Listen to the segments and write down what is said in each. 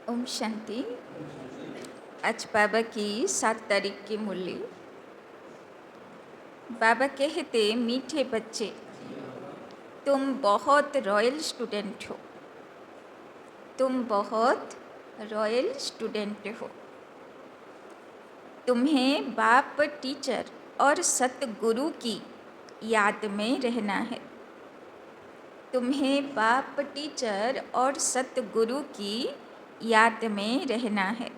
ओम शांति। आज बाबा की 7 तारीख की मुरली। बाबा कहते, मीठे बच्चे, तुम बहुत रॉयल स्टूडेंट हो। तुम बहुत रॉयल स्टूडेंट हो। तुम्हें बाप टीचर और सतगुरु की याद में रहना है। तुम्हें बाप टीचर और सतगुरु की याद में रहना है।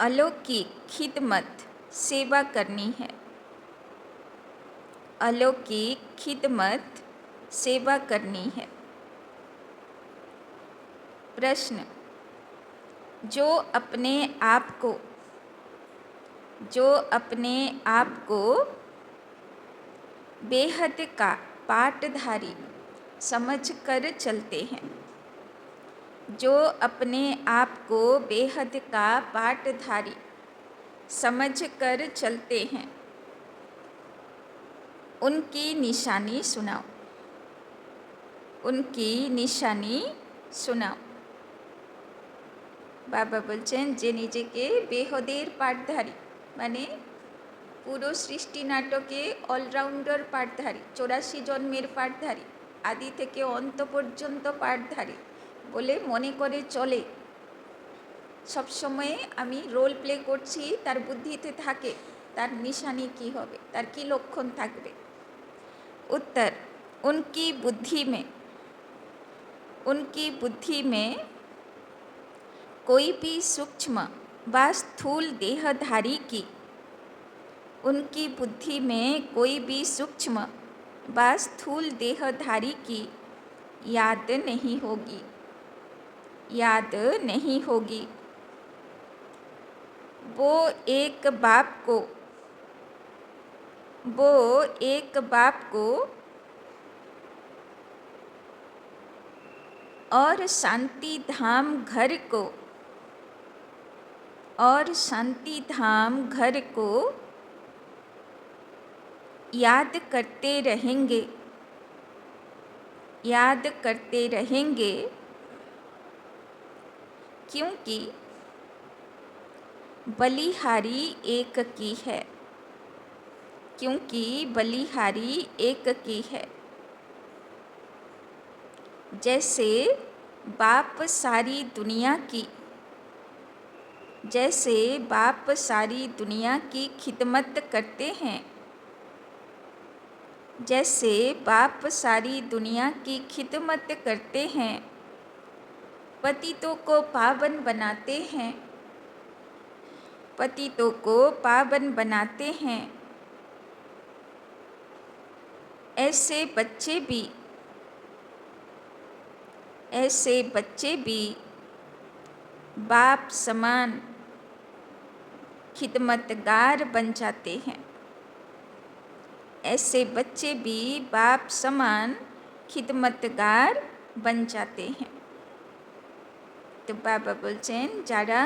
अलौकिक खिदमत सेवा करनी है। अलौकिक खिदमत सेवा करनी है। प्रश्न, जो अपने आप को बेहद का पाठधारी समझकर चलते हैं, जो अपने आप को बेहद का पाठधारी समझकर चलते हैं, उनकी निशानी सुनाओ। उनकी निशानी सुनाओ। बाबा বলছেন যে নিজেকে বেহদের পাঠধারী, মানে পুরো সৃষ্টি নাটকে অলরাউন্ডার পাঠধারী, 84 জন্মের পাঠধারী, আদি থেকে অন্ত পর্যন্ত পাঠধারী বলে মনে করে চলে। সবসময় আমি রোল প্লে করছি, তার বুদ্ধিতে থাকে, তার নিশানি কি হবে, তার কি লক্ষণ থাকবে। उत्तर, उनकी बुद्धि में कोई भी सूक्ष्म व स्थूल देहधारी की उनकी बुद्धि में कोई भी सूक्ष्म व स्थूल देहधारी की याद नहीं होगी। याद नहीं होगी। वो एक बाप को और शांति धाम घर को याद करते रहेंगे, क्योंकि बलिहारी एक की है। जैसे बाप सारी दुनिया की खिदमत करते हैं, जैसे बाप सारी दुनिया की खिदमत करते हैं, पतितों को पावन बनाते हैं, ऐसे बच्चे भी बाप समान खिदमतगार बन जाते हैं। ऐसे बच्चे भी बाप समान खिदमतगार बन जाते हैं। তো বাবা বলছেন, যারা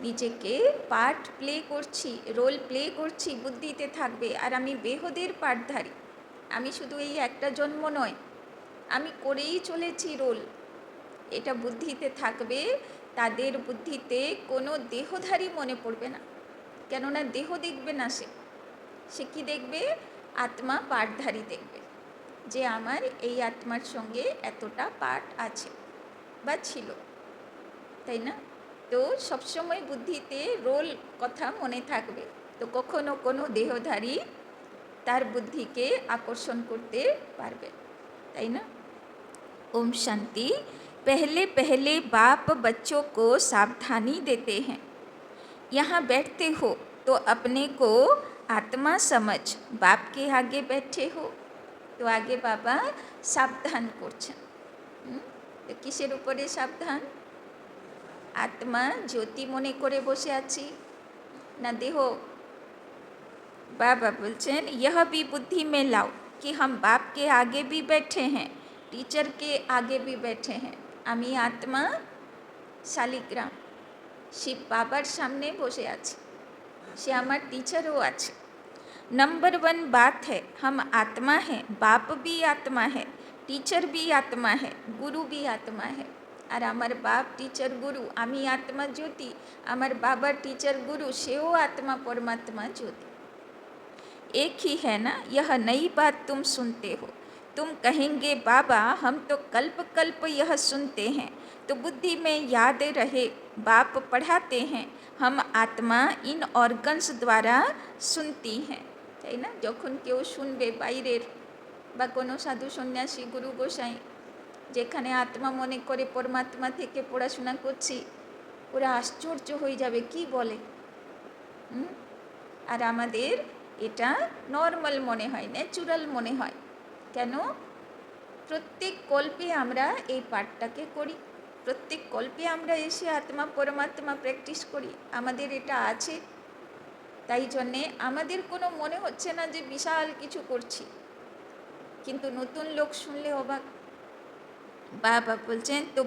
নিজেকে পার্ট প্লে করছি, রোল প্লে করছি, বুদ্ধিতে থাকবে, আর আমি বেহদের পাঠধারী, আমি শুধু এই একটা জন্ম নয়, আমি করেই চলেছি রোল, এটা বুদ্ধিতে থাকবে, তাদের বুদ্ধিতে কোনো দেহধারী মনে পড়বে না। কেননা দেহ দেখবে না, সে কি দেখবে? আত্মা পাঠধারী দেখবে, যে আমার এই আত্মার সঙ্গে এতটা পাঠ আছে বা ছিল, তাই না? তো সবসময় বুদ্ধিতে রোল কথা মনে থাকবে, তো কখনো কোনো দেহধারী তার বুদ্ধিকে আকর্ষণ করতে পারবে, তাই না? ओम शांति। पहले बाप बच्चों को सावधानी देते हैं। यहाँ बैठते हो तो अपने को आत्मा समझ बाप के आगे बैठे हो, तो आगे बाबा सावधान করছেন। তো কিসের উপরে সাবধান? आत्मा ज्योति মনে করে বসে আছি না দেহ? बाबा बोलছেন, यह भी बुद्धि में लाओ कि हम बाप के आगे भी बैठे हैं, टीचर के आगे भी बैठे हैं। আমি आत्मा শালিগ্রাম, শিব বাবার সামনে বসে আছে, সে আমার टीचरও আছে। नंबर 1 बात है, हम आत्मा हैं, बाप भी आत्मा है, टीचर भी आत्मा है, गुरु भी आत्मा है। और आमार बाप टीचर गुरु, आमी आत्मा ज्योति, आमार बाबा टीचर गुरु, सेओ आत्मा परमात्मा ज्योति, एक ही है ना। यह नई बात तुम सुनते हो। तुम कहेंगे बाबा हम तो कल्प कल्प यह सुनते हैं, तो बुद्धि में याद रहे बाप पढ़ाते हैं, हम आत्मा इन ऑर्गन्स द्वारा सुनती हैं, তাই না। যখন কেউ শুনবে বাইরের বা কোনো সাধু সন্ন্যাসী গুরু গোসাই যেখানে আত্মা মনে করে পরমাত্মা থেকে পড়াশোনা করছি, ওরা আশ্চর্য হয়ে যাবে কি বলে। আর আমাদের এটা নর্মাল মনে হয়, ন্যাচুরাল মনে হয়। কেন? প্রত্যেক কল্পে আমরা এই পাঠটাকে করি, প্রত্যেক কল্পে আমরা এসে আত্মা পরমাত্মা প্র্যাকটিস করি, আমাদের এটা আছে। তাই জন্যে আমাদের কোনো মনে হচ্ছে না যে বিশাল কিছু করছি, কিন্তু নতুন লোক শুনলে অবাক। बाबा बोलते हैं तो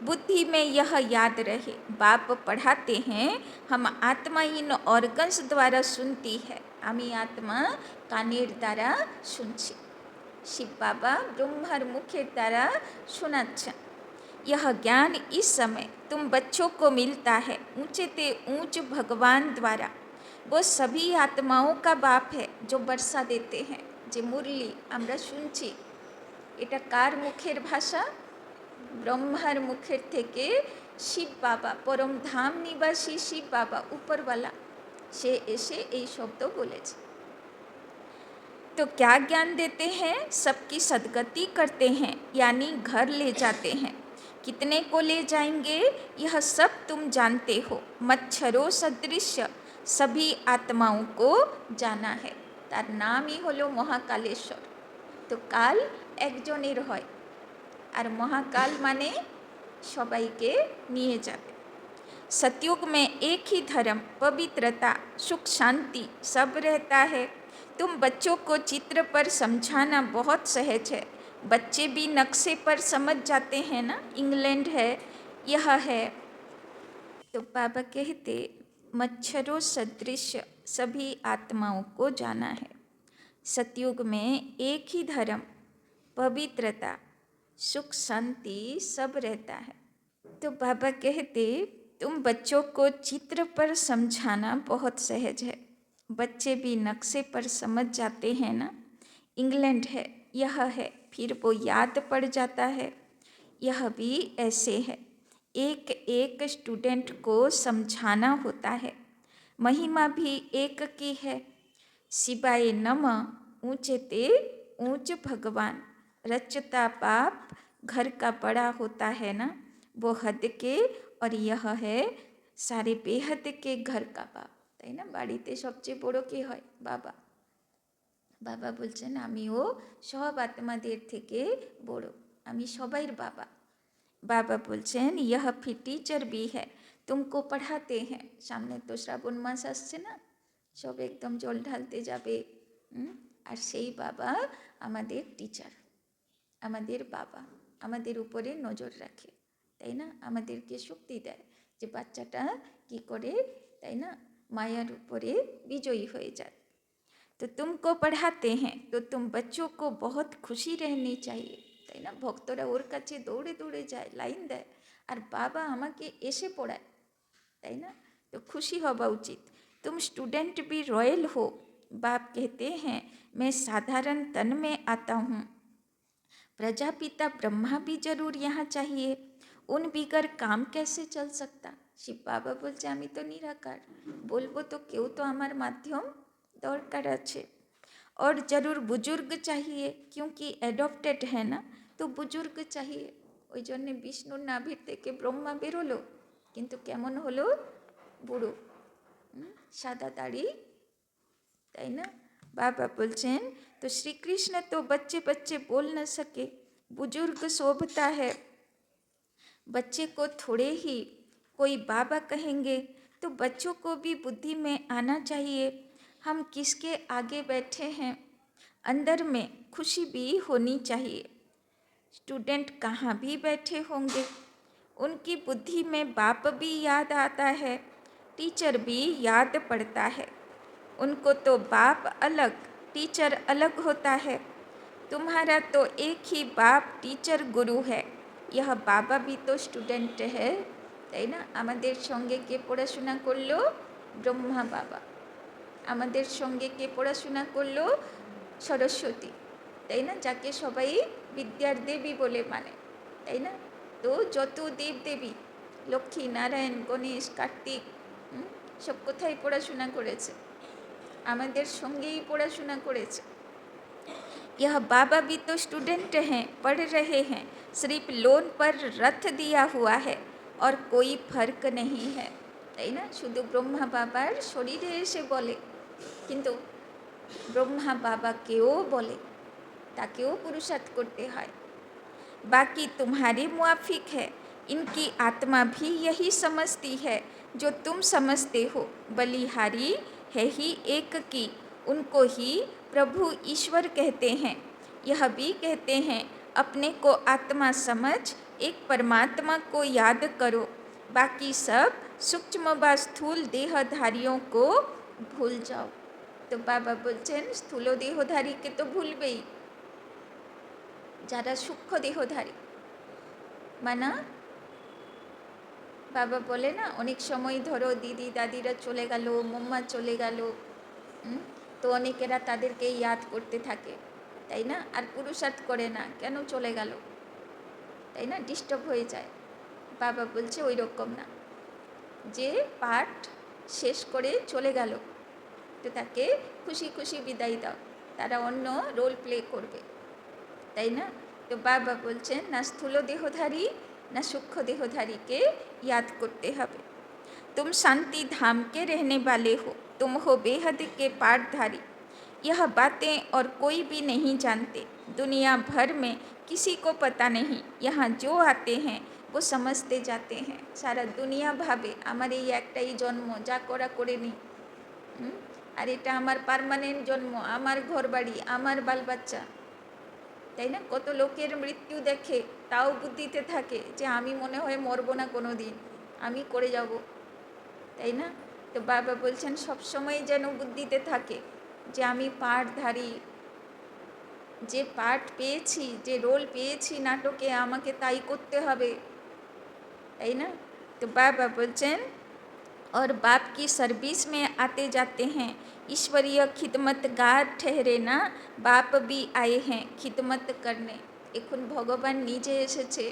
बुद्धि में यह याद रहे बाप पढ़ाते हैं, हम आत्मा इन ऑर्गन्स द्वारा सुनती है, आमी आत्मा कानेर द्वारा सुनছি। शिव बाबा ब्रह्मार मुखेर द्वारा सुनाচ্ছেন। यह ज्ञान इस समय तुम बच्चों को मिलता है ऊंचे ते ऊंच भगवान द्वारा। वो सभी आत्माओं का बाप है जो वर्षा देते हैं। যে মুরলি আমরা শুনছি, এটা কার মুখের ভাষা? ব্রহ্মার মুখের থেকে শিব বাবা, পরম ধাম নিবাসী শিব বাবা উপরওয়ালা, সে এসে এই শব্দ বলেছে। तो क्या ज्ञान देते हैं? सबकी सदगति करते हैं, यानी घर ले जाते हैं। कितने को ले जाएंगे यह सब तुम जानते हो। मच्छरों सदृश सभी आत्माओं को जाना है। तार नाम ही हलो महाकालेश्वर। तो काल एकजनेर हय, और महाकाल माने सबाइके निये जाबे। सतयुग में एक ही धर्म, पवित्रता, सुख शांति सब रहता है। तुम बच्चों को चित्र पर समझाना बहुत सहज है, बच्चे भी नक्शे पर समझ जाते हैं ना। इंग्लैंड है, यह है। तो बाबा कहते मच्छरों सदृश सभी आत्माओं को जाना है। सतयुग में एक ही धर्म, पवित्रता, सुख शांति सब रहता है। तो बाबा कहते तुम बच्चों को चित्र पर समझाना बहुत सहज है, बच्चे भी नक्शे पर समझ जाते हैं ना। इंग्लैंड है, यह है, फिर वो याद पड़ जाता है। यह भी ऐसे है, एक एक स्टूडेंट को समझाना होता है। महिमा भी एक की है। शिवाय नमः, ऊंचे ते ऊंच भगवान। रचता बाप घर का बड़ा होता है ना, वो हद के, और यह है सारे बेहद के घर का बाप, তাই না। বাড়িতে সবচেয়ে বড় কে হয়? বাবা। বাবা বলছেন আমিও সব আত্মাদের থেকে বড়, আমি সবাইর বাবা। बाबा বলছেন यह फिर टीचर भी है, तुमको पढ़ाते हैं। সামনে তো শ্রাবণ মাস আসছে না, সব একদম জল ঢালতে যাবে, আর সেই বাবা আমাদের টিচার, আমাদের বাবা, আমাদের উপরে নজর রাখে, তাই না। আমাদেরকে শক্তি দেয় যে বাচ্চাটা কি করে, তাই না, মায়ার উপরে বিজয়ী হয়ে যায়। तो तुमको पढ़ाते हैं तो तुम बच्चों को बहुत खुशी रहनी चाहिए, তাই না। ভক্তরা ওর কাছে দৌড়ে দৌড়ে যায়, লাইন দেয়, আর বাবা আমাকে এসে পড়ায়, তাই না। तो खुशी হওয়া উচিত। तुम स्टूडेंट भी रॉयल हो। बाप कहते हैं मैं साधारण तन में आता हूँ। प्रजापिता ब्रह्मा भी जरूर यहाँ चाहिए, उन बिगर काम कैसे चल सकता। শিব বাবা বলছে আমি তো নিরাকার, বলবো তো কেউ তো আমার মাধ্যম দরকার আছে। और जरूर बुजुर्ग चाहिए, क्योंकि एडॉप्टेड है ना, तो बुजुर्ग चाहिए। ওই জন্যে বিষ্ণুর নাভির থেকে ব্রহ্মা বেরোলো, কিন্তু কেমন হলো? বুড়ো, সাদা দাড়ি, তাই না। बाबा बोलছেন तो श्री कृष्ण तो बच्चे बच्चे बोल न सके, बुजुर्ग शोभता है। बच्चे को थोड़े ही कोई बाबा कहेंगे, तो बच्चों को भी बुद्धि में आना चाहिए हम किसके आगे बैठे हैं। अंदर में खुशी भी होनी चाहिए। स्टूडेंट कहाँ भी बैठे होंगे, उनकी बुद्धि में बाप भी याद आता है, टीचर भी याद पड़ता है। उनको तो बाप अलग, टीचर अलग होता है। तुम्हारा तो एक ही बाप टीचर गुरु है। यह बाबा भी तो स्टूडेंट है, তাই না? আমাদের সঙ্গে কে পড়াশোনা করলো? ব্রহ্মা বাবা। আমাদের সঙ্গে কে পড়াশোনা করলো? সরস্বতী, তাই না? যাকে সবাই বিদ্যার দেবী বলে মানে, তাই না? তো যত দেব দেবী, লক্ষ্মী, নারায়ণ, গণেশ, কার্তিক, সব কোথায় পড়াশোনা করেছে? আমাদের সঙ্গেই পড়াশোনা করেছে। यह बाबा भी तो स्टूडेंट हैं, पढ़ रहे हैं, सिर्फ लोन पर रथ दिया हुआ है और कोई फर्क नहीं है, তাই না? শুধু ব্রহ্মা বাবার শরীরে এসে বলে, কিন্তু ব্রহ্মা বাবাকেও বলে, তাকেও পুরুষার্থ করতে হয়। बाकी तुम्हारे मुआफिक है, इनकी आत्मा भी यही समझती है जो तुम समझते हो। बलिहारी है ही एक की, उनको ही प्रभु ईश्वर कहते हैं। यह भी कहते हैं अपने को आत्मा समझ एक परमात्मा को याद करो, बाकी सब सूक्ष्म व स्थूल देहधारियों को भूल जाओ। तो बाबा बोलছেন স্থূল দেহধারীকে তো ভুলবেই, যারা সূক্ষ্ম দেহধারী। মানা বাবা বলে না, অনেক সময় ধরো দিদি দাদিরা চলে গেল, মোম্মা চলে গেল, তো অনেকেরা তাদেরকে ইয়াদ করতে থাকে, তাই না? আর পুরুষার্থ করে না, কেন চলে গেল, তাই না? ডিস্টার্ব হয়ে যায়। বাবা বলছে ওই রকম না, যে পাঠ শেষ করে চলে গেল তো তাকে খুশি খুশি বিদায় দাও, তারা অন্য রোল প্লে করবে, তাই না? তো বাবা বলছেন না স্থূল দেহধারী না সূক্ষ্ম দেহধারীকে याद करते হবে। तुम शांति धाम के रहने वाले हो, तुम हो बेहद के पाठधारी। यह बातें और कोई भी नहीं जानते, दुनिया भर में किसी को पता नहीं। यहाँ जो आते हैं वो समझते जाते हैं। सारा दुनिया भावे আমার এই একটাই জন্ম, যা করা করে নি, আর এটা আমার পার্মানেন্ট জন্ম, আমার ঘর বাড়ি, আমার বাল বাচ্চা, তাই না? কত লোকের মৃত্যু দেখে তাও বুদ্ধিতে থাকে যে আমি মনে হয় মরবো না কোনো দিন, আমি করে যাব, তাই না? তো বাবা বলছেন সবসময় যেন বুদ্ধিতে থাকে যে আমি পাঠধারী, যে পাঠ পেয়েছি, যে রোল পেয়েছি নাটকে, আমাকে তাই করতে হবে, তাই না? তো বাবা বলছেন और बाप की सर्विस में आते जाते हैं, ईश्वरीय खिदमतगार ठहरे ना, बाप भी आए हैं खिदमत करने। এখন ভগবান নিজে এসেছে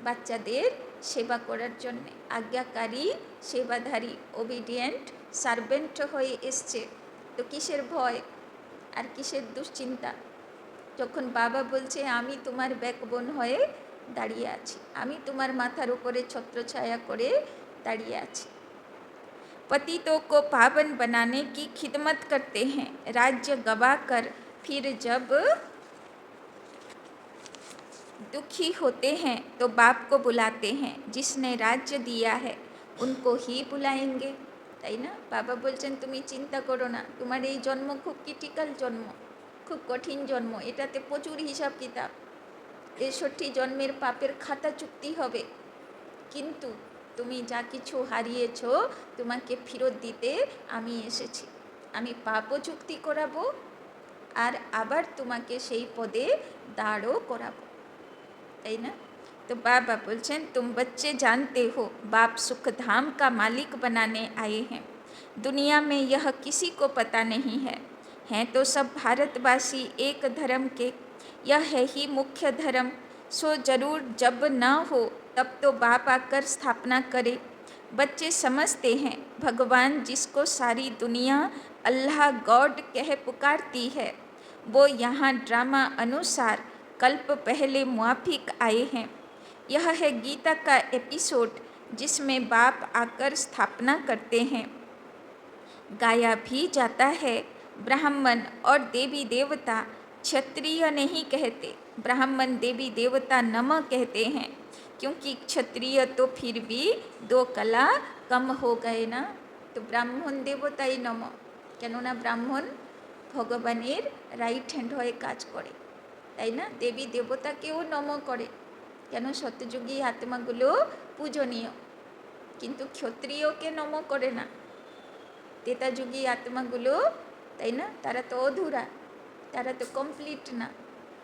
বাচ্চাদের সেবা করার জন্য, আজ্ঞাকারী, সেবাধারী, ওবিডিয়েন্ট সার্ভেন্ট হয়ে এসছে। তো কিসের ভয় আর কিসের দুশ্চিন্তা, যখন বাবা বলছে আমি তোমার ব্যাকবোন হয়ে দাঁড়িয়ে আছি, আমি তোমার মাথার উপরে ছত্রছায়া করে দাঁড়িয়ে আছি। पतितों को पावन बनाने की खिदमत करते हैं, राज्य गवा कर फिर जब दुखी होते हैं तो बाप को बुलाते हैं, जिसने राज्य दिया है उनको ही बुलाएंगे, তাই না? বাবা বলছেন তুমি চিন্তা করো না, তোমার এই জন্ম খুব ক্রিটিক্যাল জন্ম, খুব কঠিন জন্ম, এটাতে প্রচুর হিসাব কিতাব, 63 জন্মের পাপের খাতা চুক্তি হবে, কিন্তু তুমি যা কিছু হারিয়েছ তোমাকে ফেরত দিতে আমি এসেছি। আমি পাপও চুক্তি করাবো আর আবার তোমাকে সেই পদে দাঁড়ও করাবো, তাই না? तो बाबा बोलছেন तुम बच्चे जानते हो बाप सुख धाम का मालिक बनाने आए हैं, दुनिया में यह किसी को पता नहीं है, हैं तो सब भारतवासी एक धर्म के, यह है ही मुख्य धर्म, सो जरूर जब न हो तब तो बाप आकर स्थापना करे। बच्चे समझते हैं भगवान जिसको सारी दुनिया अल्लाह गॉड कह पुकारती है, वो यहाँ ड्रामा अनुसार कल्प पहले मुआफिक आए हैं। यह है गीता का एपिसोड जिसमें बाप आकर स्थापना करते हैं। गाया भी जाता है ब्राह्मण और देवी देवता क्षत्रिय नहीं कहते, ब्राह्मण देवी देवता नम कहते हैं, क्योंकि क्षत्रिय तो फिर भी 2 कला कम हो गए ना। तो ब्राह्मण देवताई नम, কেননা ব্রাহ্মণ ভগবানের রাইট হ্যান্ড হয়ে কাজ করে, তাই না? দেবী দেবতাকেও নম করে, কেন? সত্যযুগী আত্মাগুলো পূজনীয়, কিন্তু ক্ষত্রিয়কে নম করে না। ত্রেতাযুগী আত্মাগুলো, তাই না, তারা তো অধুরা, তারা তো কমপ্লিট না,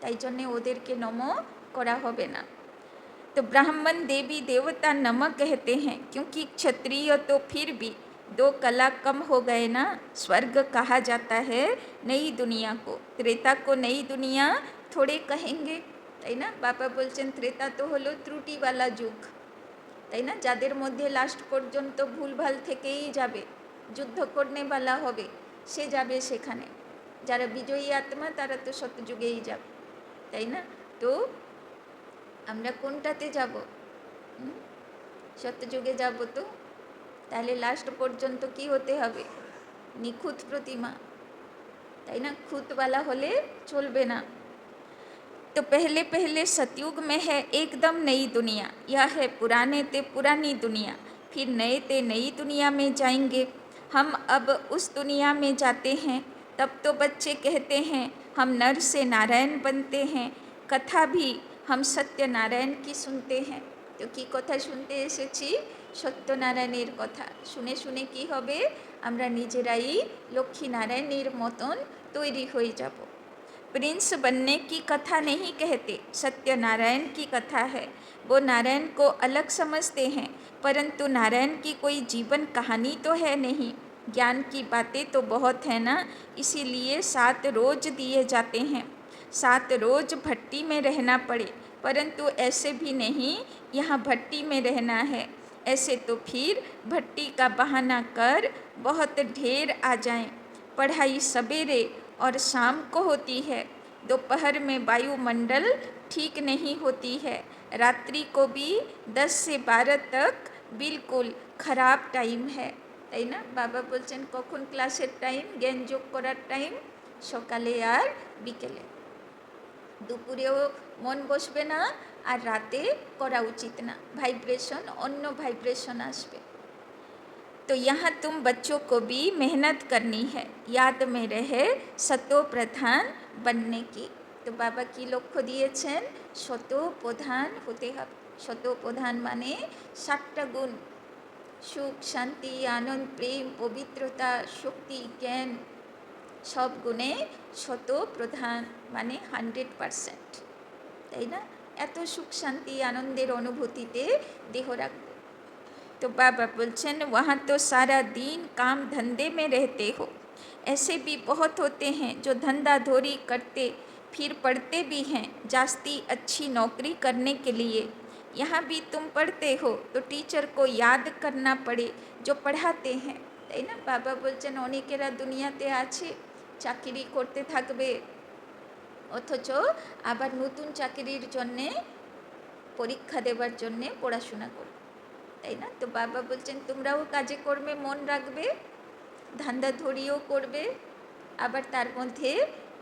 তাই জন্যে ওদেরকে নম করা হবে না। तो ब्राह्मण देवी देवता नम कहते हैं, क्योंकि क्षत्रिय तो फिर भी 2 कला कम हो गए ना। स्वर्ग कहा जाता है नई दुनिया को, त्रेता को नई दुनिया थोड़े कहेंगे, তাই না? বাবা বলছেন ত্রেতা তো হলো ত্রুটিওয়ালা যুগ, তাই না? যাদের মধ্যে লাস্ট পর্যন্ত ভুলভাল থেকেই যাবে, যুদ্ধ করনেওয়ালা হবে, সে যাবে সেখানে। যারা বিজয়ী আত্মা তারা তো সত্যযুগেই যাবে, তাই না? তো আমরা কোনটাতে যাব? সত্যযুগে যাব। তো তাহলে লাস্ট পর্যন্ত কি হতে হবে? নিখুঁত প্রতিমা, তাই না? খুঁতওয়ালা হলে চলবে না। तो पहले पहले सतयुग में है एकदम नई दुनिया, यह है पुराने ते पुरानी दुनिया, फिर नए ते नई दुनिया में जाएंगे। हम अब उस दुनिया में जाते हैं। तब तो बच्चे कहते हैं हम नर से नारायण बनते हैं। कथा भी हम सत्यनारायण की सुनते हैं। तो की कथा শুনতে এসেছি? সত্যনারায়ণের কথা শুনে শুনে কি হবে? আমরা নিজেরাই লক্ষ্মীনারায়ণের মতন তৈরি হয়ে যাব। प्रिंस बनने की कथा नहीं कहते, सत्यनारायण की कथा है। वो नारायण को अलग समझते हैं, परंतु नारायण की कोई जीवन कहानी तो है नहीं। ज्ञान की बातें तो बहुत है ना, इसीलिए 7 रोज दिए जाते हैं। 7 रोज भट्टी में रहना पड़े, परंतु ऐसे भी नहीं यहाँ भट्टी में रहना है। ऐसे तो फिर भट्टी का बहाना कर बहुत ढेर आ जाएं। पढ़ाई सवेरे और शाम को होती है। दोपहर में वायुमंडल ठीक नहीं होती है। रात्रि को भी 10 से 12 तक बिल्कुल खराब टाइम है, তাই না? বাবা বলছেন কখন ক্লাসের টাইম, জ্ঞান যোগ করার টাইম? সকালে আর বিকেলে। দুপুরেও মন বসবে না, আর রাতে করা উচিত না, ভাইব্রেশন অন্য ভাইব্রেশন আসবে। तो यहाँ तुम बच्चों को भी मेहनत करनी है, याद में रहे सतो प्रधान बनने की। तो बाबा की लक्ष्य दिएছেন शतो प्रधान होते হবে। शतो प्रधान माने 7টা গুণ, সুখ, শান্তি, আনন্দ, প্রেম, পবিত্রতা, শক্তি, জ্ঞান, সব গুণে শত প্রধান মানে 100%, তাই না? এত সুখ শান্তি আনন্দের অনুভূতিতে দেহ রাখবে। तो बाबा बोलছেন वहाँ तो सारा दिन काम धंधे में रहते हो। ऐसे भी बहुत होते हैं जो धंधा धोरी करते फिर पढ़ते भी हैं जास्ती अच्छी नौकरी करने के लिए। यहाँ भी तुम पढ़ते हो तो टीचर को याद करना पड़े जो पढ़ाते हैं, তাই না? বাবা বলছেন অনেকেরা দুনিয়াতে আছে চাকরি করতে থাকবে, অথচ আবার নতুন চাকরির জন্যে পরীক্ষা দেবার জন্যে পড়াশোনা করবে, তাই না? তো বাবা বলছেন তোমরাও কাজে কর্মে মন রাখবে, ধান্দা ধরিও করবে, আবার তার মধ্যে,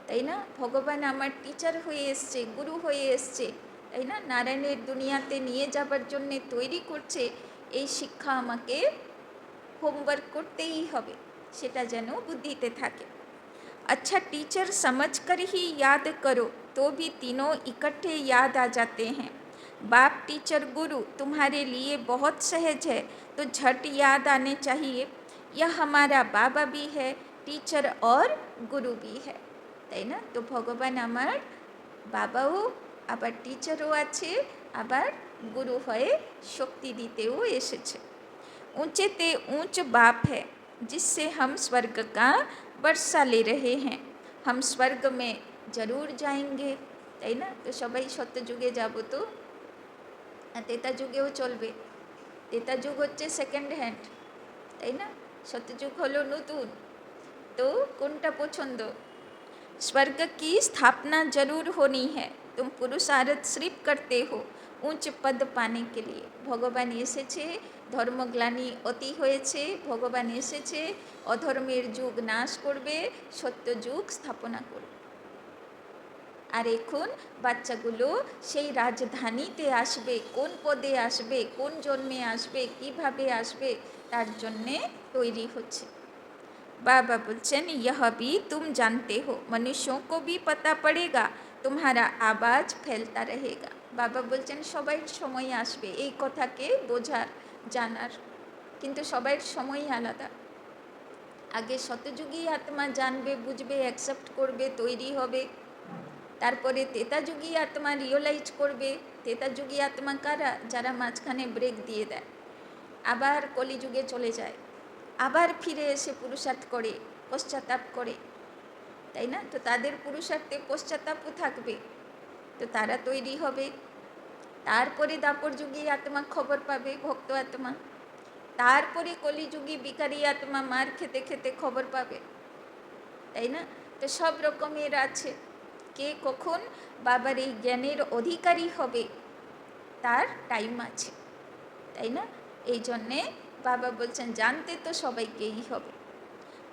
তাই না, ভগবান আমার টিচার হয়ে এসছে, গুরু হয়ে এসছে, তাই না, নারায়ণের দুনিয়াতে নিয়ে যাবার জন্যে তৈরি করছে, এই শিক্ষা আমাকে হোমওয়ার্ক করতেই হবে, সেটা যেন বুদ্ধিতে থাকে। अच्छा टीचर समझकर ही याद करो तो भी तीनों इकट्ठे याद आ जाते हैं। बाप टीचर गुरु तुम्हारे लिए बहुत सहज है तो झट याद आने चाहिए। यह हमारा बाबा भी है, टीचर और गुरु भी है, তাই না? তো ভগবান আমার বাবাও আবার টিচারও আছে, আবার গুরু হয়ে শক্তি দিতেও এসেছে। ऊंचे ते ऊंच बाप है जिससे हम स्वर्ग का वर्षा ले रहे हैं। हम स्वर्ग में जरूर जाएंगे, তাই না? তো সবাই সত্যযুগে যাব। তো তেতা যুগেও চলবে। তেতা যুগ হচ্ছে সেকেন্ড হ্যান্ড, তাই না? সত্যযুগ হলো নতুন। তো কোনটা পছন্দ? स्वर्ग की स्थापना जरूर होनी है, तुम पुरुषार्थ सिर्फ करते हो उच्च पद पाने के लिए। ভগবান এসেছে, ধর্মগ্লানি অতি হয়েছে, ভগবান এসেছে অধর্মের যুগ নাশ করবে, সত্য যুগ স্থাপনা করবে। আর এখন বাচ্চাগুলো সেই রাজধানীতে আসবে, কোন পদে আসবে, কোন জন্মে আসবে, কিভাবে আসবে, তার জন্যে তৈরি হচ্ছে। बाबा बोलছেন यह भी तुम जानते हो, मनुष्यों को भी पता पड़ेगा, तुम्हारा आवाज फैलता रहेगा। बाबा बोलছেন সবাই সময় আসবে এই কথাকে বোঝার, জানার, কিন্তু সবার সময় আলাদা। আগে শতযুগী আত্মা জানবে, বুঝবে, অ্যাকসেপ্ট করবে, তৈরি হবে। তারপরে তেতাযুগী আত্মা রিয়েলাইজ করবে। তেতাযুগী আত্মা কারা? যারা মাঝখানে ব্রেক দিয়ে দেয়, আবার কলিযুগে চলে যায়, আবার ফিরে এসে পুরুষার্থ করে, পশ্চাতাপ করে, তাই না? তো তাদের পুরুষার্থে পশ্চাতাপও থাকবে, তো তারা তৈরি হবে। তারপরে দাপর যুগী আত্মা খবর পাবে, ভক্ত আত্মা। তারপরে কলিযুগী বিকারী আত্মা মার খেতে খেতে খবর পাবে, তাই না? তো সব রকমের আছে। কে কখন বাবার এই জ্ঞানের অধিকারী হবে তার টাইম আছে, তাই না? এই জন্যে বাবা বলছেন জানতে তো সবাইকেই হবে।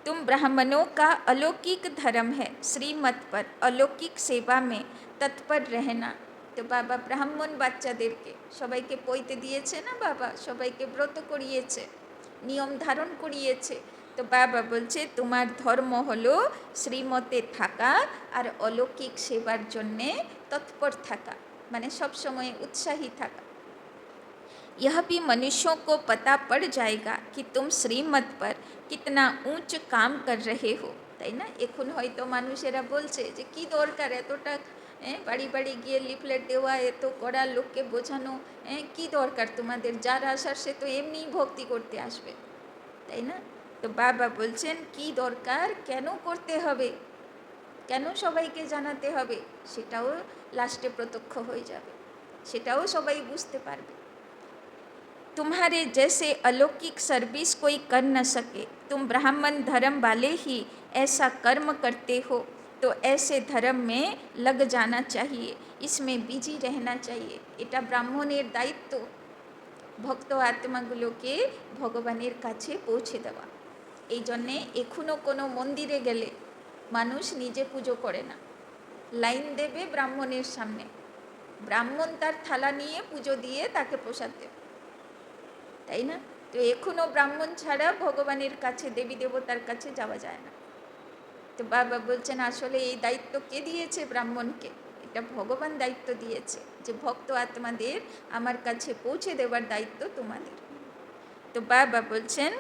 तुम ब्राह्मणों का अलौकिक धर्म है, श्रीमत पर अलौकिक सेवा में तत्पर रहना। তো বাবা ব্রাহ্মণ বাচ্চাদেরকে সবাইকে পইতে দিয়েছে না, বাবা সবাইকে ব্রত করিয়েছে, নিয়ম ধারণ করিয়েছে। তো বাবা বলছে তোমার ধর্ম হলো শ্রীমতে থাকা আর অলৌকিক সেবার জন্যে তৎপর থাকা, মানে সবসময় উৎসাহী থাকা। यह भी मनुष्यों को पता पड़ जाएगा कि तुम श्रीमत पर कितना ऊंच काम कर रहे हो, তাই না? এখন হয়তো মানুষেরা বলছে যে কি দরকার এতটা বাড়ি বাড়ি গিয়ে লিফলেট দেওয়া, এত করা, লোককে বোঝানো, কি দরকার তোমাদের? যার আসার সে তো এমনিই ভক্তি করতে আসবে, তাই না? তো বাবা বলছেন কি দরকার, কেন করতে হবে, কেন সবাইকে জানাতে হবে, সেটাও লাস্টে প্রত্যক্ষ হয়ে যাবে, সেটাও সবাই বুঝতে পারবে। तुम्हारे जैसे अलौकिक सर्विस कोई कर न सके, तुम ब्राह्मण धर्म वाले ही ऐसा कर्म करते हो, तो ऐसे धर्म में लग जाना चाहिए, इसमें बिजी रहना चाहिए। এটা ব্রাহ্মণের দায়িত্ব, ভক্ত আত্মাগুলোকে ভগবানের কাছে পৌঁছে দেওয়া। এই জন্যে এখনও কোনো মন্দিরে গেলে মানুষ নিজে পুজো করে না, লাইন দেবে ব্রাহ্মণের সামনে, ব্রাহ্মণ তার থালা নিয়ে পুজো দিয়ে তাকে প্রসাদ দেবে, তাই না? তো এখনও ব্রাহ্মণ ছাড়া ভগবানের কাছে, দেবী দেবতার কাছে যাওয়া যায় না। তো বাবা বলছেন আসলে এই দায়িত্ব কে দিয়েছে ব্রাহ্মণকে? এটা ভগবান দায়িত্ব দিয়েছে যে ভক্ত আত্মাদের আমার কাছে পৌঁছে দেওয়ার দায়িত্ব তোমাদের। তো বাবা বলছেন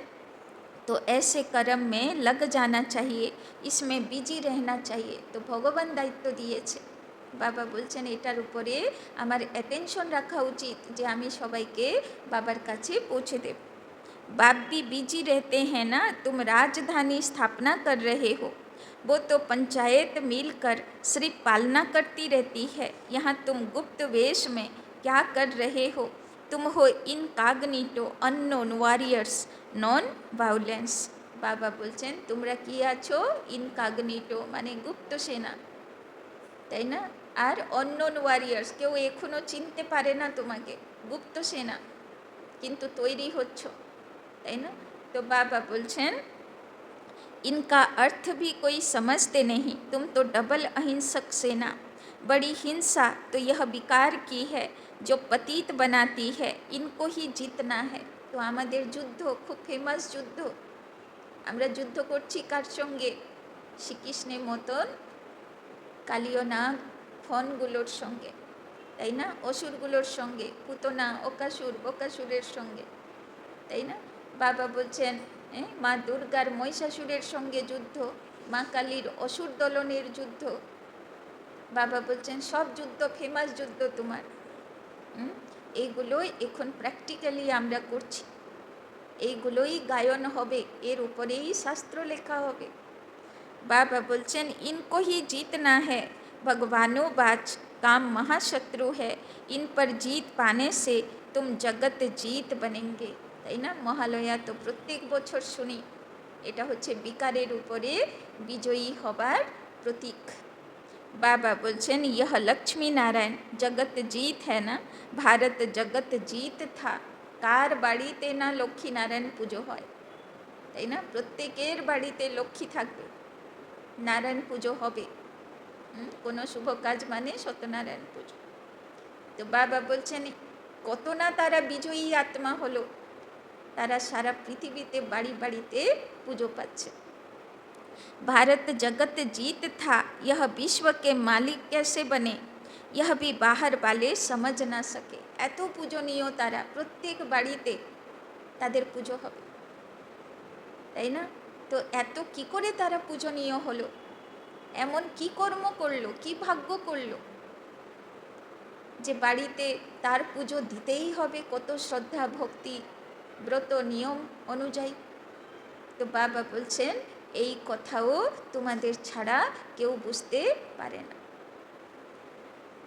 তো ऐसे कर्म में लग जाना चाहिए, इसमें बिजी रहना चाहिए। তো ভগবান দায়িত্ব দিয়েছে, বাবা বলছেন এটার উপরে আমার অ্যাটেনশন রাখা উচিত যে আমি সবাইকে বাবার কাছে পৌঁছে দেব। बाप भी बिजी रहते हैं ना, तुम राजधानी स्थापना कर रहे हो, वो तो पंचायत मिलकर सिर्फ पालना करती रहती है, यहाँ तुम गुप्त वेश में क्या कर रहे हो? तुम हो incognito unknown warriors, non violence. বাবা বলছেন তোমরা কি আছো? ইনকগনিটো মানে গুপ্ত সেনা, তাই না? আর অননোন ওয়ারিয়ার্স, কেউ এখনও চিনতে পারে না তোমাকে, গুপ্ত সেনা, কিন্তু তৈরি হচ্ছ, তাই না? তো বাবা বলছেন इनका अर्थ भी कोई समझते नहीं, तुम तो डबल अहिंसक सेना, बड़ी हिंसा तो यह विकार की है जो पतित बनाती है, इनको ही जीतना है। তো আমাদের যুদ্ধ খুব ফেমাস যুদ্ধ, আমরা যুদ্ধ করছি কার সঙ্গে? শ্রীকৃষ্ণের মতন কালীয় নাগ ফনগুলোর সঙ্গে, তাই না? অসুরগুলোর সঙ্গে, পুতনা, অকাসুর, বকাসুরের সঙ্গে, তাই না? বাবা বলছেন মা দুর্গার মহিষাসুরের সঙ্গে যুদ্ধ, মা কালীর অসুর দলনের যুদ্ধ। বাবা বলছেন সব যুদ্ধ ফেমাস যুদ্ধ তোমার, এইগুলোই এখন প্র্যাকটিক্যালি আমরা করছি, এইগুলোই গায়ন হবে, এর উপরেই শাস্ত্র লেখা হবে। बाबा बोलचन इनको ही जीतना है, भगवानोबाज काम महाशत्रु है, इन पर जीत पाने से तुम जगत जीत बनेंगे, তাই না? মহালয়া তো প্রত্যেক বছর শুনি, এটা হচ্ছে বিকারের উপরে বিজয়ী হবার প্রতীক। বাবা বলছেন यह लक्ष्मी नारायण जगत जीत है ना, भारत जगत जीत था। কার বাড়িতে না লক্ষ্মী নারায়ণ পুজো হয়, তাই না? প্রত্যেকের বাড়িতে লক্ষ্মী থাকবে, নারায়ণ পুজো হবে, কোনো শুভ কাজ মানে সত্যনারায়ণ পুজো। তো বাবা বলছেন কত না তারা বিজয়ী আত্মা হলো, তারা সারা পৃথিবীতে বাড়ি বাড়িতে পুজো পাচ্ছে। भारत जगत जीत था, यह विश्व के मालिक कैसे बने, यह भी बाहर वाले समझ ना सके। এত পূজনীয় তারা, প্রত্যেক বাড়িতে তাদের পুজো হবে, তাই না? তো এত কি করে তারা পূজনীয় হলো, এমন কি কর্ম করলো, কি ভাগ্য করলো যে বাড়িতে তার পুজো দিতেই হবে, কত শ্রদ্ধা ভক্তি ব্রত নিয়ম অনুযায়ী। তো বাবা বলছেন এই কথাও তোমাদের ছাড়া কেউ বুঝতে পারে না।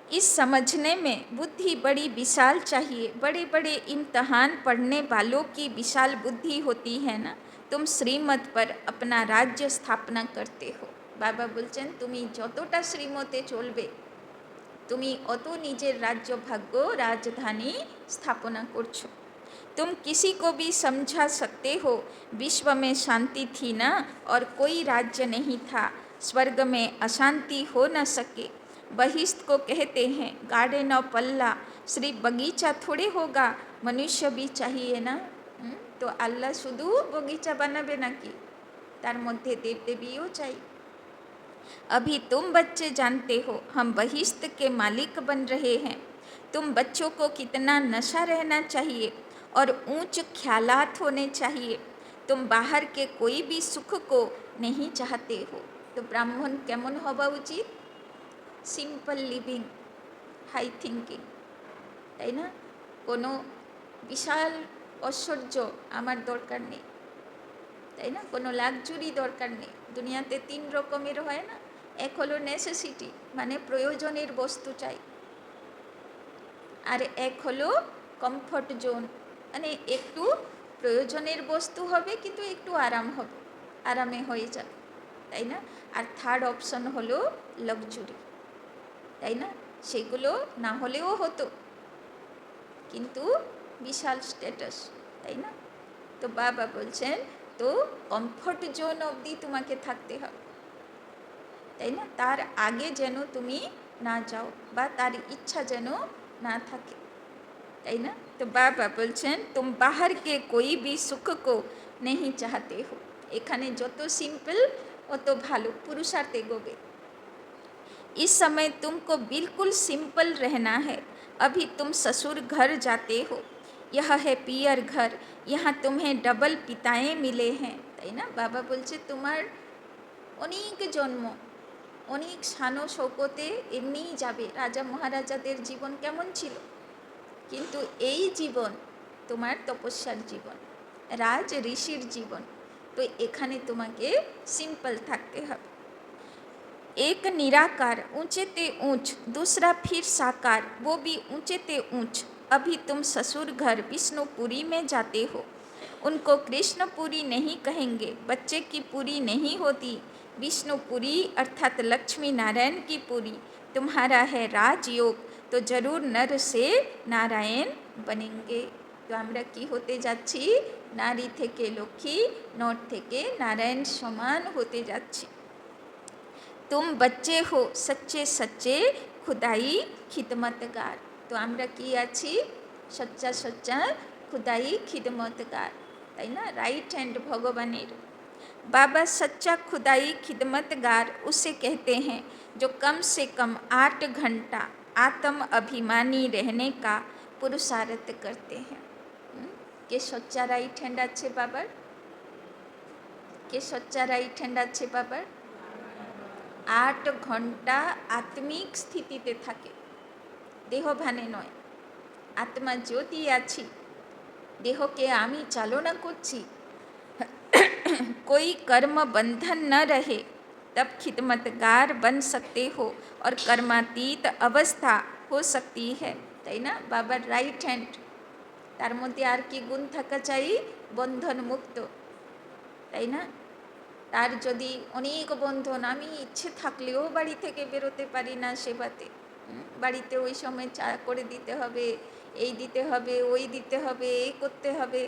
इस समझने में बुद्धि बड़ी विशाल चाहिए, बड़े बड़े इम्तहान पढ़ने वालों की विशाल बुद्धि होती है ना। तुम श्रीमत पर अपना राज्य स्थापना करते हो। बाबा बोलছেন তুমি যতটা শ্রীমতে চলবে তুমি অত নিজের রাজ্য ভাগ্য রাজধানী স্থাপনা করছো। तुम किसी को भी समझा सकते हो विश्व में शांति थी ना और कोई राज्य नहीं था, स्वर्ग में अशांति हो न सके। बहिष्ठ को कहते हैं गार्डन ऑफ अल्लाह, सिर्फ बगीचा थोड़े होगा, मनुष्य भी चाहिए ना। तो अल्लाह शुधु बगीचा बनाबे नाकि, तार मध्य देव देवीओ चाहिए। अभी तुम बच्चे जानते हो हम बहिष्ठ के मालिक बन रहे हैं। तुम बच्चों को कितना नशा रहना चाहिए और ऊंच ख्यालात होने चाहिए। तुम बाहर के कोई भी सुख को नहीं चाहते हो। तो ब्राह्मण केमन हवा उचित, सिम्पल लिविंग, हाई थिंकिंग, ताई ना, कोनो विशाल ऐश्वर्य आमार दरकार नेই, তাই না, কোনো লাক্সুরি দরকার নেই। দুনিয়াতে 3 রকমের হয় না, এক হলো নেসেসিটি মানে প্রয়োজনের বস্তু চাই, আর এক হলো কমফর্ট জোন মানে একটু প্রয়োজনের বস্তু হবে কিন্তু একটু আরাম হবে, আরামে হয়ে যাবে, তাই না। আর থার্ড অপশন হলো লাক্সুরি, তাই না, সেগুলো না হলেও হতো কিন্তু বিশাল স্ট্যাটাস, তাই না। তো বাবা বলছেন তো কমফর্ট জোন অবধি তোমাকে থাকতে হবে, তাই না, তার আগে যেন তুমি না যাও বা তার ইচ্ছা যেন না থাকে, তাই না। তো বাবা বলছেন তুম বাহার কে কোই ভি সুখ কো नहीं चाहते हो। এখানে যত সিম্পল অত ভালো, পুরুষার্থে গোবে। इस समय तुमको बिल्कुल सिंपल रहना है। अभी तुम ससुर घर जाते हो, यह है पियर घर, यहाँ तुम्हें डबल पिताएँ मिले हैं, তাই না। বাবা বলছে তোমার অনেক জন্ম অনেক শানো শৌকতে এমনিই যাবে, রাজা মহারাজাদের জীবন কেমন ছিল, কিন্তু এই জীবন তোমার তপস্যার জীবন, রাজ ঋষির জীবন। তো এখানে তোমাকে সিম্পল থাকতে হবে। एक निराकार ऊंचे ते ऊंच, दूसरा फिर साकार वो भी ऊंचे ते ऊंच। अभी तुम ससुर घर विष्णुपुरी में जाते हो, उनको कृष्णपुरी नहीं कहेंगे, बच्चे की पूरी नहीं होती, विष्णुपुरी अर्थात लक्ष्मी नारायण की पूरी। तुम्हारा है राजयोग तो जरूर नर से नारायण बनेंगे। तो আমরা কি হতে যাচ্ছি, নারী থেকে লক্ষ্মী, নর থেকে নারায়ণ সমান হতে যাচ্ছি। तुम बच्चे हो सच्चे सच्चे खुदाई खिदमतगार। तो আমরা কি আছি, সচ্চা সচ্চা खुदाई खिदमतगार, তাই না, রাইট হ্যান্ড ভগবানের। बाबा सच्चा खुदाई खिदमतगार उसे कहते हैं जो कम से कम 8 घंटा आत्म अभिमानी रहने का पुरुषार्थ करते हैं। কে সচ্চা রাইট হ্যান্ড আছে বাবার, কে সচ্চা রাইট হ্যান্ড আছে বাবার। 8 ঘন্টা আত্মিক স্থিতিতে থাকে, দেহভানে নয়। আত্মা জ্যোতি আছি, দেহকে আমি চালনা করছি। कोई कर्म बंधन न रहे तब खिदमतगार बन सकते हो और कर्मातीत अवस्था हो सकती है, তাই না। বাবার রাইট হ্যান্ড, তার মধ্যে আর কি গুণ থাকা চাই, বন্ধন মুক্ত, তাই না। তার যদি অনেক বন্ধন, আমি ইচ্ছে থাকলেও বাড়ি থেকে বেরোতে পারি না সেবাতে, বাড়িতে ওই সময় চা করে দিতে হবে, এই দিতে হবে, ওই দিতে হবে, এই করতে হবে,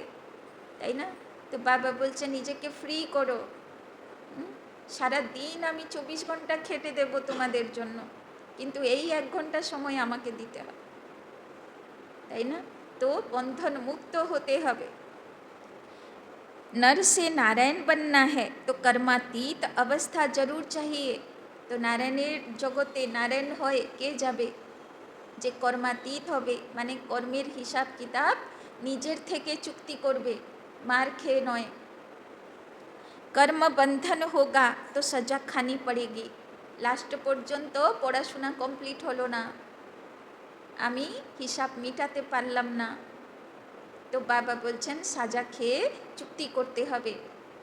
তাই না। তো বাবা বলছে নিজেকে ফ্রি করো, সারা দিন আমি 24 ঘন্টা খেটে দেব তোমাদের জন্য, কিন্তু এই 1 ঘন্টা সময় আমাকে দিতে হবে, তাই না। তো বন্ধন মুক্ত হতে হবে। नर से नारायण बनना है तो कर्मातीत अवस्था जरूर चाहिए। तो नारायणের জগতে নারায়ণ হয় কে যাবে, যে কর্মাতীত হবে, মানে কর্মের হিসাব কিতাব নিজের থেকে চুক্তি করবে, মার খেয়ে নয়। कर्म बंधन होगा तो सजा खानी पड़ेगी। लास्ट पर्यন্ত পড়াশোনা কমপ্লিট হলো না, আমি হিসাব মিটাতে পারলাম না, তো বাবা বলছেন সাজা খেয়ে চুক্তি করতে হবে,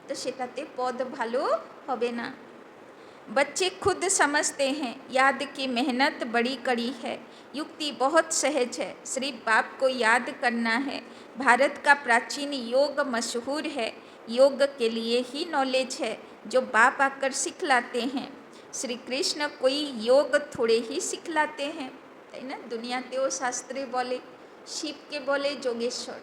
তো সেটাতে পদ ভালো হবে না। बच्चे खुद समझते हैं याद की मेहनत बड़ी कड़ी है, युक्ति बहुत सहज है, सिर्फ बाप को याद करना है। भारत का प्राचीन योग मशहूर है, योग के लिए ही नॉलेज है जो बाप आकर सिखलाते हैं। श्री कृष्ण कोई योग थोड़े ही सिखलाते हैं, है ना। दुनियातेও শাস্ত্রে বলে শিবকে বলে যোগেশ্বর,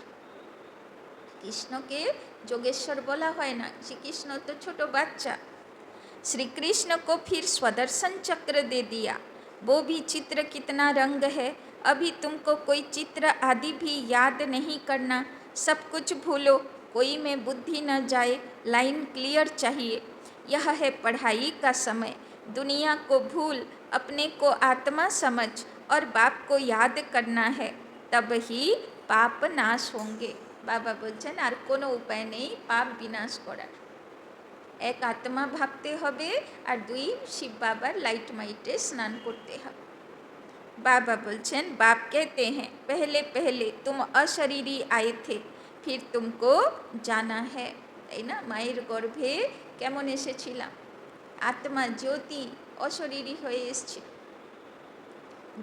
কৃষ্ণকে যোগেশ্বর বলা হয় না, শ্রীকৃষ্ণ তো ছোট বাচ্চা। श्री कृष्ण को फिर स्वदर्शन चक्र दे दिया, वो भी चित्र कितना रंग है, अभी तुमको कोई चित्र आदि भी याद नहीं करना, सब कुछ भूलो, कोई में बुद्धि न जाए, लाइन क्लियर चाहिए। यह है पढ़ाई का समय, दुनिया को भूल अपने को आत्मा समझ और बाप को याद करना है, तब ही पाप नाश होंगे। बाबा बोलছেন আর কোনো উপায় নেই পাপ বিনাশ করার, एक आत्मा भाबते हबे और दुई शिव बाबार लाइट माइटे स्नान करते हबे। बाबा बोलছেন बाप कहते हैं पहले पहले तुम अशरीरी आए थे, फिर तुमको जाना है, তাই না। মায়ের গর্ভে কেমন এসেছিলাম, আত্মা জ্যোতি অশরীরী হয়ে এসছে,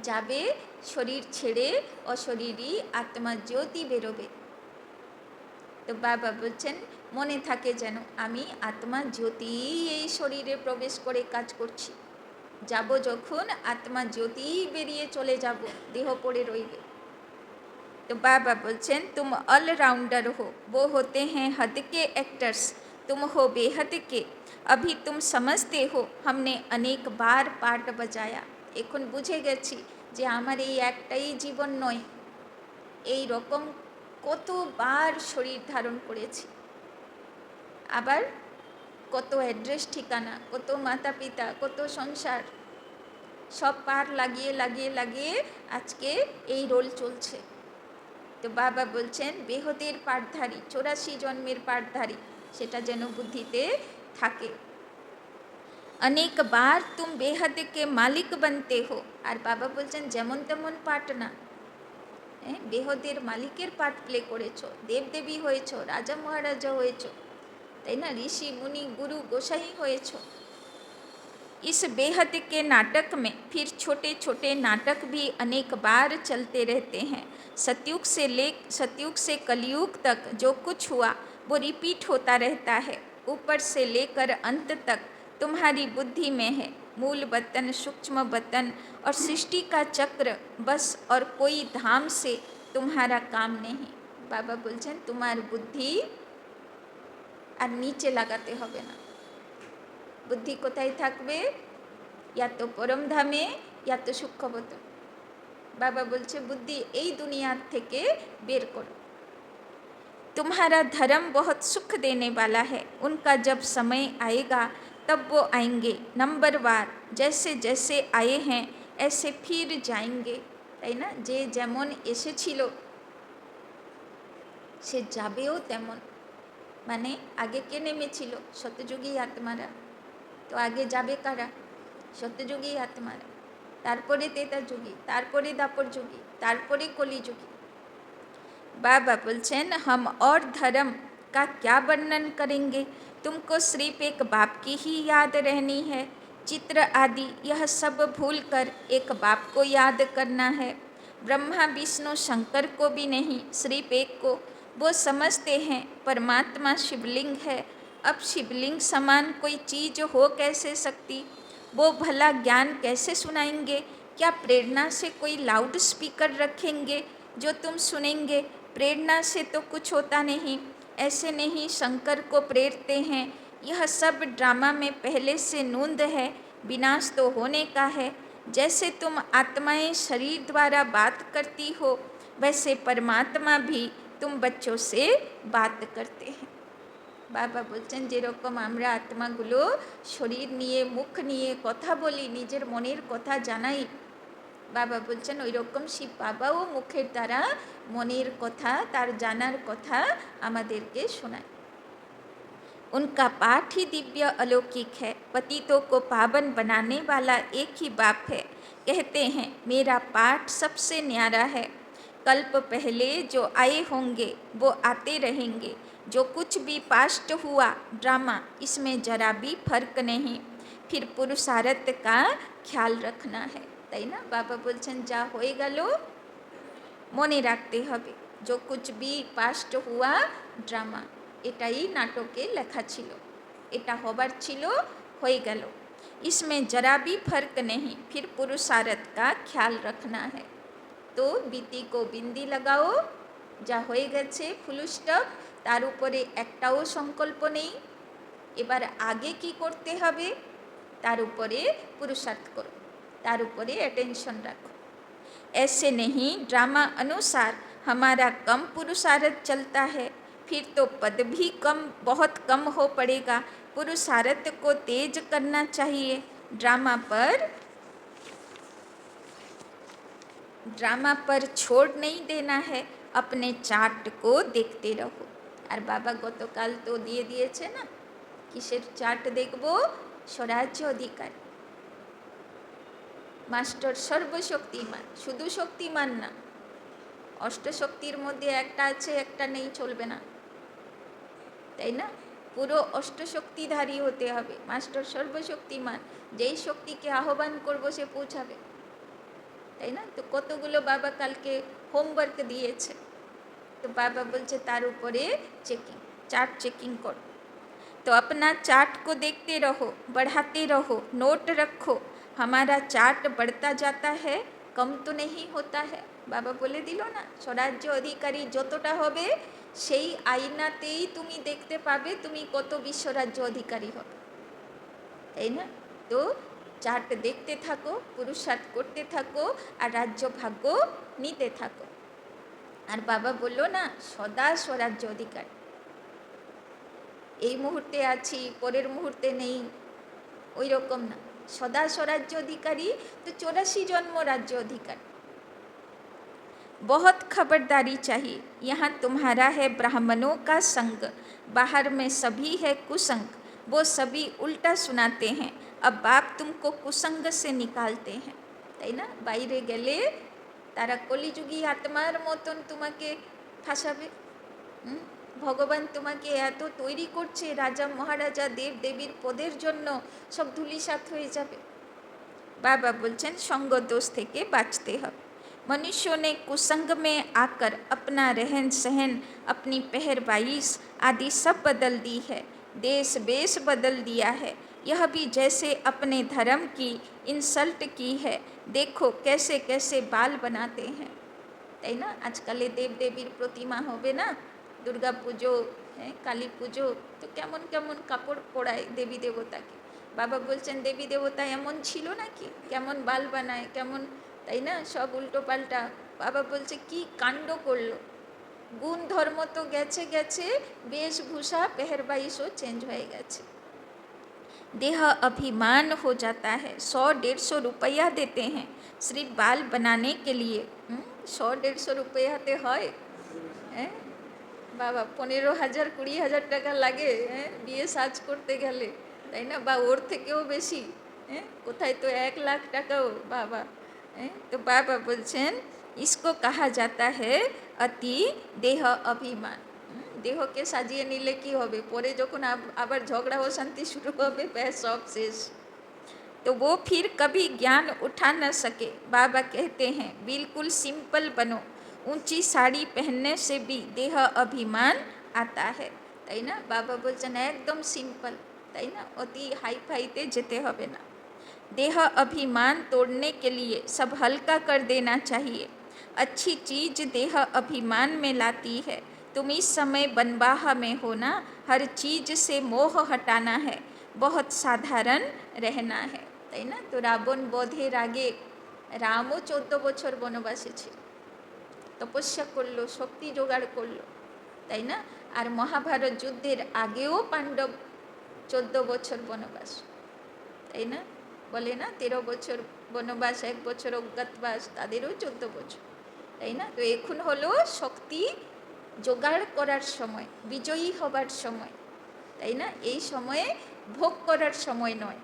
যাবে শরীর ছেড়ে অশরীরী আত্মা জ্যোতি বেরোবে। তো বাবা বলছেন মনে থাকে যেন আমি আত্মা জ্যোতি এই শরীরে প্রবেশ করে কাজ করছি, যাব যখন আত্মা জ্যোতি বেরিয়ে চলে যাব, দেহ পড়ে রইবে। तो बाबा बोलছেন तुम ऑलराउंडर हो, वो होते हैं हद के एक्टर्स, तुम हो बेहद के, अभी तुम समझते हो हमने अनेक बार पार्ट बजाया। এখন বুঝে গেছি যে আমার এই একটাই জীবন নয়, এই রকম কতবার শরীর ধারণ করেছি, আবার কত অ্যাড্রেস ঠিকানা, কত মাতা পিতা, কত সংসার, সব পার লাগিয়ে লাগিয়ে লাগিয়ে আজকে এই রোল চলছে। তো বাবা বলছেন বেহদের পাঠধারী, 84 জন্মের পাঠধারী, সেটা যেন বুদ্ধিতে থাকে। অনেক বার তুম বেহদ কে মালিক बनते हो, আর বাবা বলছেন যেমন তেমন পাঠ না, বেহদের মালিকের পাঠ প্লে করেছো, দেবদেবী হয়েছো, রাজা মহারাজা হয়েছো, তাই না, ঋষি मुनि गुरु गोसाई होएछो। इस बेहद के नाटक में फिर छोटे छोटे नाटक भी अनेक बार चलते रहते हैं। सतयुग से कलयुग तक जो कुछ हुआ वो रिपीट होता रहता है, ऊपर से लेकर अंत तक तुम्हारी बुद्धि में है। मूल बतन, सूक्ष्म बतन और सृष्टि का चक्र बस, और कोई धाम से तुम्हारा काम नहीं। बाबा बोलছেন तुम्हार बुद्धि আর নিচে লাগাতে হবে না, বুদ্ধি কোথায় থাকবে, या तो परम धामे या तो सूक्ष्मबत। बाबा बोलছে बुद्धि এই दुनिया থেকে বের করো। तुम्हारा धर्म बहुत सुख देने वाला है, उनका जब समय आएगा तब वो आएंगे नंबरवार, जैसे जैसे आए हैं ऐसे फिर जाएंगे, তাই না। যে যেমন এসেছিল সে যাবেও তেমন, মানে আগে কে নেমেছিল, সত্যযুগী আত্মারা, তো আগে যাবে কারা, সত্যযুগী আত্মারা, তারপরে তেতাযুগী, তারপরে দাপর যুগী, তারপরে কলিযুগী। बाबा बोलছেন हम और धर्म का क्या वर्णन करेंगे, तुमको सिर्फ एक बाप की ही याद रहनी है, चित्र आदि यह सब भूलकर एक बाप को याद करना है। ब्रह्मा विष्णु शंकर को भी नहीं, सिर्फ एक को, वो समझते हैं परमात्मा शिवलिंग है। अब शिवलिंग समान कोई चीज़ हो कैसे सकती, वो भला ज्ञान कैसे सुनाएंगे, क्या प्रेरणा से कोई लाउड स्पीकर रखेंगे जो तुम सुनेंगे, प्रेरणा से तो कुछ होता नहीं, ऐसे नहीं शंकर को प्रेरते हैं। यह सब ड्रामा में पहले से नूंद है, विनाश तो होने का है। जैसे तुम आत्माएं शरीर द्वारा बात करती हो, वैसे परमात्मा भी तुम बच्चों से बात करते हैं। बाबा बोलছেন যেরকম আমরা আত্মাগুলো শরীর নিয়ে মুখ নিয়ে কথা বলি, নিজের মনের কথা জানাই, বাবা বলছেন ওই রকম শিব বাবাও মুখের দ্বারা মনের কথা, তার জানার কথা আমাদেরকে শোনায়। उनका पाठ ही दिव्य अलौकिक है। पतितों को पावन बनाने वाला एक ही बाप है। कहते हैं मेरा पाठ सबसे न्यारा है। कल्प पहले जो आए होंगे वो आते रहेंगे। जो कुछ भी पास्ट हुआ ड्रामा, इसमें जरा भी फर्क नहीं। फिर पुरुषार्थ का ख्याल रखना है। তাই না? বাবা বলছেন যা হয়ে গেল মনে রাখতে হবে। जो कुछ भी पास्ट हुआ ड्रामा, এটাই নাটকে লেখা ছিল, এটা হবার ছিল, হয়ে গেল। इसमें जरा भी फर्क नहीं। फिर पुरुषार्थ का ख्याल रखना है। तो बीती को बिंदी लगाओ, যা হয়ে গেছে ফুল স্টপ, তার উপরে একটাও সংকল্প নেই। এবার আগে কি করতে হবে তার উপরে পুরুষার্থ করো, তার উপরে অ্যাটেনশন রাখো। ऐसे नहीं ड्रामा अनुसार हमारा कम पुरुषार्थ चलता है, फिर तो पद भी कम, बहुत कम हो पड़ेगा। पुरुषार्थ को तेज करना चाहिए। ड्रामा पर छोड़ नहीं देना है। अपने चार्ट को देखते रहो। और बाबा गतकाल तो दिए दिएছে না, কিসের চার্ট দেখব? স্বরাজ্য অধিকার। মাস্টার সর্বশক্তিমান, শুধু শক্তিমান না, অষ্টশক্তির মধ্যে একটা আছে একটা নেই, চলবে না, তাই না? পুরো অষ্টশক্তিধারী হতে হবে। মাস্টার সর্বশক্তিমান, যেই শক্তিকে আহ্বান করব সে পৌঁছাবে, তাই না? তো কতগুলো বাবা কালকে হোমওয়ার্ক দিয়েছে, তো বাবা বলছে তার উপরে चेकिंग, चार्ट चेकिंग करो। तो अपना चार्ट को देखते रहो, बढ़ाते रहो, नोट रखो। हमारा चार्ट बढ़ता जाता है, कम तो नहीं होता है। बाबा बोले दिल ना, स्वराज्य अधिकारी যতটা হবে সেই আয়নাতেই তুমি দেখতে পাবে তুমি কত বিশ্বরাজ্য অধিকারী হবে, তাই না? তো চার্ট দেখতে থাকো, পুরুষার্থ করতে থাকো, আর রাজ্য ভাগ্য নিতে থাকো। আর বাবা বললো না সদা স্বরাজ্য অধিকার, এই মুহূর্তে আছি পরের মুহূর্তে নেই, ওই রকম না। সদা স্বরাজ্য অধিকারী, তো 84 জন্ম রাজ্য অধিকার। बहुत खबरदारी चाहिए। यहाँ तुम्हारा है ब्राह्मणों का संग, बाहर में सभी है कुसंग। वो सभी उल्टा सुनाते हैं, अब बाप तुमको कुसंग से निकालते हैं, তাই না? বাইরে গেলে তারা কলিযুগী আত্মার মতন তোমাকে ফাঁসাবে। ভগবান তোমাকে এত তৈরি করছে, রাজা মহারাজা দেব দেবীর পদের জন্য, সব ধুলিসাৎ হয়ে যাবে। বাবা বলছেন সঙ্গ দোষ থেকে বাঁচতে হবে। मनुष्यों ने कुसंग में आकर अपना रहन सहन, अपनी पहरवाइश आदि सब बदल दी है, देश बेश बदल दिया है। यह भी जैसे अपने धर्म की इंसल्ट की है। देखो कैसे कैसे बाल बनाते हैं, তাই না? আজকালে দেব দেবীর প্রতিমা হবে না, দুর্গা পুজো, হ্যাঁ, কালী পুজো, তো কেমন কেমন কাপড় পরায় দেবী দেবতাকে। বাবা বলছেন দেবী দেবতা এমন ছিল নাকি, কেমন বাল বানায়, কেমন, তাই না? সব উল্টো পাল্টা। বাবা বলছে কি কাণ্ড করলো, গুণ ধর্ম তো গেছে গেছে, বেশভূষা পেহরবাইশও চেঞ্জ হয়ে গেছে। देह अभिमान हो जाता है। 100-150 रुपया देते हैं सिर्फ बाल बनाने के लिए। 100-150 रुपयाते হয়, হ্যাঁ বাবা? 15,000 20,000 টাকা লাগে, হ্যাঁ, বিয়ে সাজ করতে গেলে, তাই না? বা ওর থেকেও বেশি, হ্যাঁ, কোথায় তো 1 লাখ টাকাও বাবা। तो बाबा बोलছেন इसको कहा जाता है अति देह अभिमान। দেহকে সাজিয়ে নিলে কি হবে, পরে যখন আবার ঝগড়া অশান্তি শুরু হবে, ব্যাস সব শেষ। तो वो फिर कभी ज्ञान उठा न सके। बाबा कहते हैं बिल्कुल सिंपल बनो, ऊंची साड़ी पहनने से भी देह अभिमान आता है, তাই না? বাবা বলছেন একদম সিম্পল, তাই না? অতি হাই ফাইতে যেতে হবে না। देह अभिमान तोड़ने के लिए सब हल्का कर देना चाहिए। अच्छी चीज़ देह अभिमान में लाती है। तुम इस समय बनवाह में हो ना, हर चीज़ से मोह हटाना है, बहुत साधारण रहना है, তাই না? তো রাবণ বধের আগে রামও 14 বছর বনবাসে ছিল, তপস্যা করলো, শক্তি জোগাড় করলো, তাই না? আর মহাভারত যুদ্ধের আগেও পাণ্ডব 14 বছর বনবাস, তাই না? বলে না 13 বছর বনবাস, 1 বছর অজ্ঞাতবাস, তাদেরও 14 বছর, তাই না? তো এখন হলো শক্তি জোগাড় করার সময়, বিজয়ী হবার সময়। তাই না? এই সময়ে ভোগ করার সময় নয়।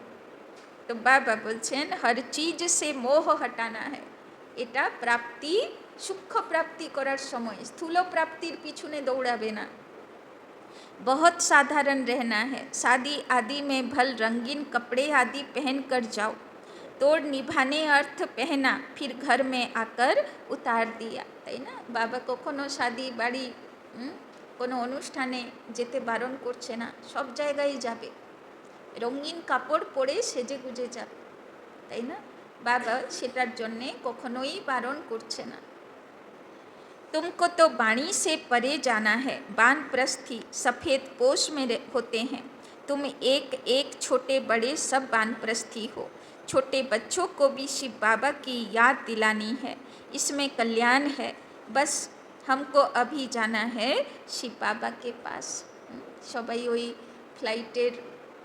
তো বাবা বলছেন হর চিজ সে মোহ হটানা হ্যায়, এটা প্রাপ্তি, সূক্ষ্ম প্রাপ্তি করার সময়, স্থূল প্রাপ্তির পিছনে দৌড়াবে না। बहुत साधारण रहना है, शादी आदि में भल रंगीन कपड़े आदि पहन कर जाओ, तोड़ निभाने अर्थ पहना, फिर घर में आकर उतार दिया। তাই না? বাবা কখনো শাদি বাড়ি কোনো অনুষ্ঠানে যেতে বারণ করছে না, সব জায়গায় যাবে, রঙিন কাপড় পরে সেজে গুজে যাবে, তাই না? বাবা সেটার জন্যে কখনোই বারণ করছে না। तुमको तो वाणी से परे जाना है, वानप्रस्थी सफ़ेद पोश में होते हैं, तुम एक एक छोटे बड़े सब वानप्रस्थी हो। छोटे बच्चों को भी शिव बाबा की याद दिलानी है, इसमें कल्याण है। बस हमको अभी जाना है शिव बाबा के पास। সবাই ওই ফ্লাইটের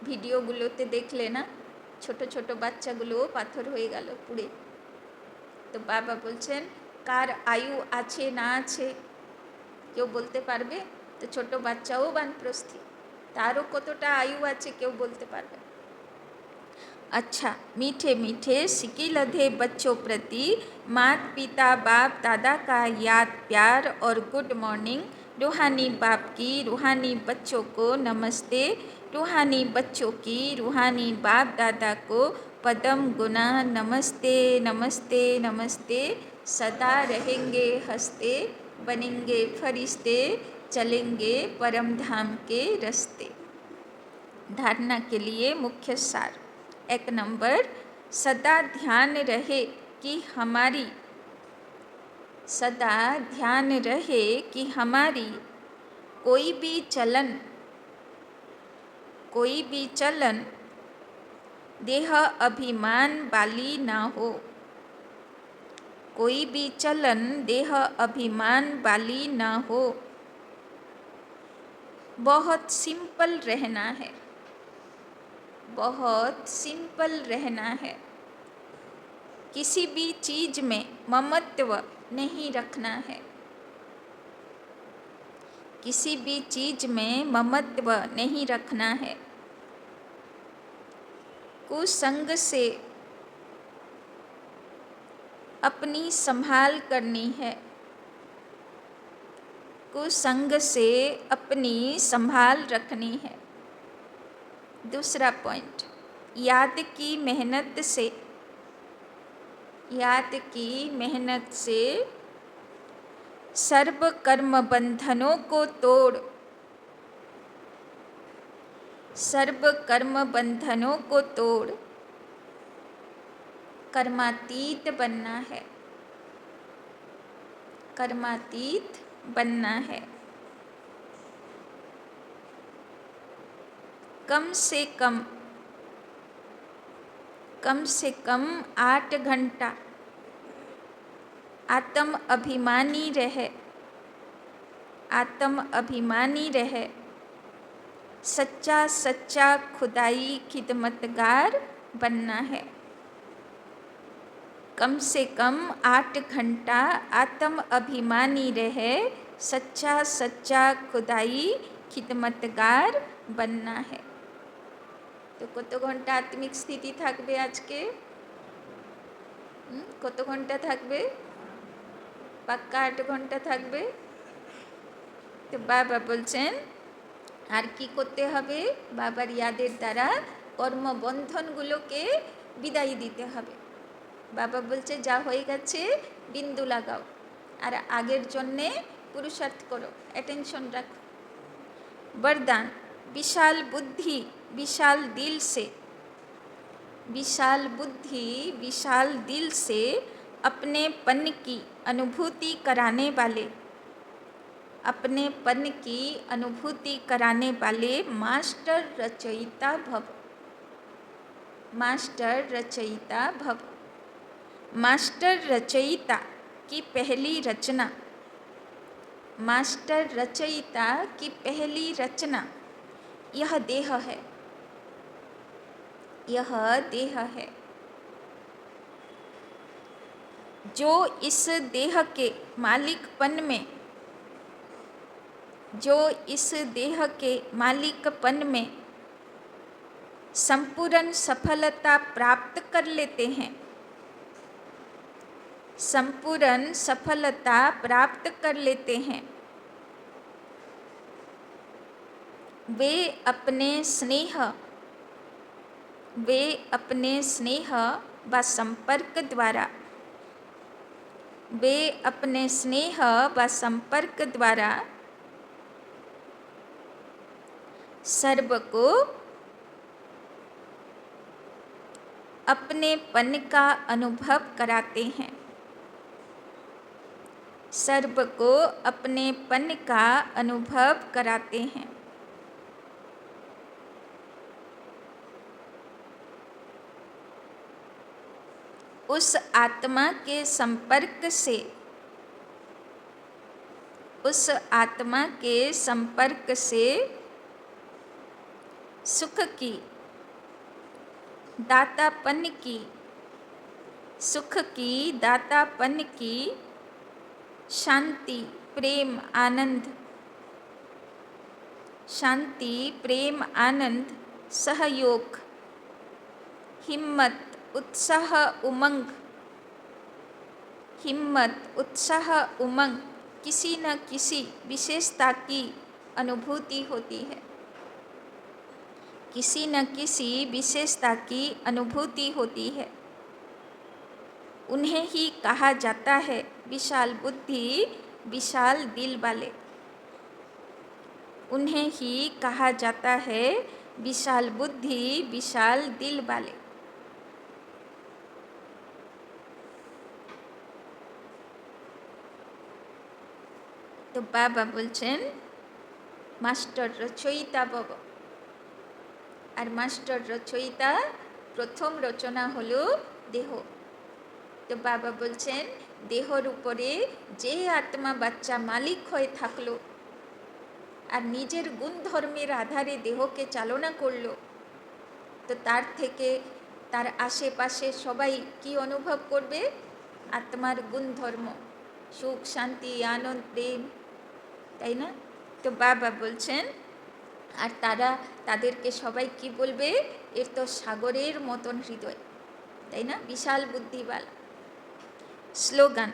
ভিডিওগুলোতে দেখলে না, ছোট ছোট বাচ্চাগুলোও পাথর হয়ে গেল পুড়ে। তো বাবা বলছেন কার আয়ু আছে না আছে কেউ বলতে পারবে? তো ছোট বাচ্চাও বানপ্রস্থী, তারও কতটা আয়ু আছে কেউ বলতে পারবে। अच्छा, मीठे मीठे सिकी लधे बच्चों प्रति मात पिता बाप दादा का याद प्यार और गुड मॉर्निंग। रूहानी बाप की रूहानी बच्चों को नमस्ते, रूहानी बच्चों की रूहानी बाप दादा को पदम गुना नमस्ते नमस्ते नमस्ते। सदा रहेंगे हंसते, बनेंगे फरिश्ते, चलेंगे परम धाम के रास्ते। धारणा के लिए मुख्य सार। 1 नंबर, सदा ध्यान रहे कि हमारी कोई भी चलन देह अभिमान वाली ना हो, कोई भी चलन देह अभिमान वाली ना हो। बहुत सिंपल रहना है, बहुत सिंपल रहना है। किसी भी चीज़ में ममत्व नहीं रखना है, किसी भी चीज़ में ममत्व नहीं रखना है। कुसंग से अपनी संभाल करनी है, कुसंग से अपनी संभाल रखनी है। दूसरा पॉइंट, याद की मेहनत से सर्व कर्म बंधनों को तोड़, सर्व कर्म बंधनों को तोड़ कर्मातीत बनना है, कर्मातीत बनना है। कम से कम 8 घंटा आत्म अभिमानी रहे, सच्चा खुदाई खिदमतगार बनना है। कम से कम 8 घंटा आत्म अभिमानी रहे, सच्चा खुदाई खिदमतगार बनना है। तो কত ঘন্টা আত্মিক স্থিতি থাকবে আজকে? কত ঘন্টা থাকবে? পাক্কা 8 ঘন্টা থাকবে। তো বাবা বলছেন আর কি করতে হবে? বাবার ইয়াদের দ্বারা কর্মবন্ধনগুলোকে বিদায় দিতে হবে। বাবা বলছে যা হয়ে গেছে বিন্দু লাগাও, আর আগের জন্যে পুরুষার্থ করো, অ্যাটেনশন রাখো। वरदान, विशाल बुद्धि विशाल दिल से अपनेपन की अनुभूति कराने वाले मास्टर रचयिता भव। मास्टर रचयिता की पहली रचना यह देह है। जो इस देह के जो इस देह के मालिकपन में संपूर्ण सफलता प्राप्त कर लेते हैं, संपूर्ण सफलता प्राप्त कर लेते हैं, वे अपने स्नेह व संपर्क द्वारा, वे अपने स्नेह व संपर्क द्वारा सर्व को अपनेपन का अनुभव कराते हैं, सर्व को अपनेपन का अनुभव कराते हैं। उस आत्मा के संपर्क से, उस आत्मा के संपर्क से सुख की, दातापन की, सुख की दातापन की, शांति प्रेम आनंद, शांति प्रेम आनंद, सहयोग, हिम्मत उत्साह उमंग, हिम्मत उत्साह उमंग किसी न किसी विशेषता की अनुभूति होती है, किसी न किसी विशेषता की अनुभूति होती है। उन्हें ही कहा जाता है विशाल बुद्धि विशाल दिल वाले, उन्हें ही कहा जाता है विशाल बुद्धि विशाल दिल वाले। तो बाबा बोलছেন मास्टर रचयिता भव, और मास्टर रचयिता प्रथम रचना हलो देह। तो बाबा बोलছেন देहर उपरे जे आत्मा बाच्चा मालिक हये थाकलो और निजेर गुण धर्मेर आधारे देहके चालना करलो, तो तार थेके तार आशेपाशे सबाई की अनुभव करबे? आत्मार गुण धर्म, सुख शांति आनंद प्रेम, ताई ना? तो बाबा बोलছেন और तारा तादेरके सबाई की बोलबे, एर तो सागरेर मतन हृदय, ताई ना? विशाल बुद्धि वाला। स्लोगान,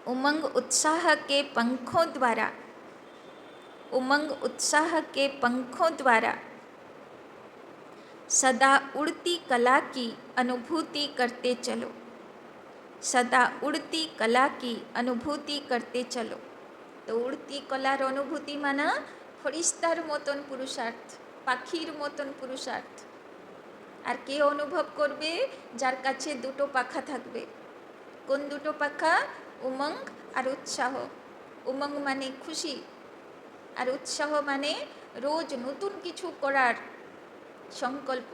उमंग उत्साह के पंखों द्वारा, उमंग उत्साह के पंखों द्वारा सदा उड़ती कला की अनुभूति करते चलो, सदा उड़ती कला की अनुभूति करते चलो। तो उड़ती कलार अनुभूति माना फरिश्तार मतन पुरुषार्थ, पाखिर मतन पुरुषार्थ। और के अनुभव करबे? जार काछे दुटो पाखा थाकबे। कोन दुटो पाखा? उमंग और उत्साह। उमंग माने खुशी और उत्साह माने रोज नतून किछु करार संकल्प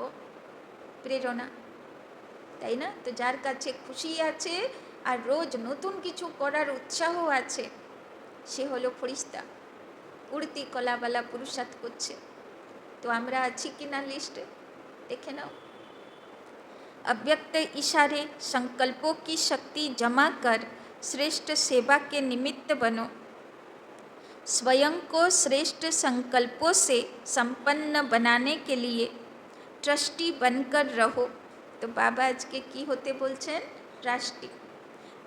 प्रेरणा, ताई ना? तो जार काछे खुशी आछे और रोज नतून किछु करार उत्साह आछे, से हलो फरिश्ता, उड़ती कलावाला पुरुषार्थ करछे। तो आमरा आछि किना लिस्टे देखे नाओ। अव्यक्त इशारे संकल्पों की शक्ति जमा कर श्रेष्ठ सेवा के निमित्त बनो, स्वयं को श्रेष्ठ संकल्पों से संपन्न बनाने के लिए ट्रस्टी बनकर रहो। तो बाबा आज के की होते बोलছেন? ट्रस्टी।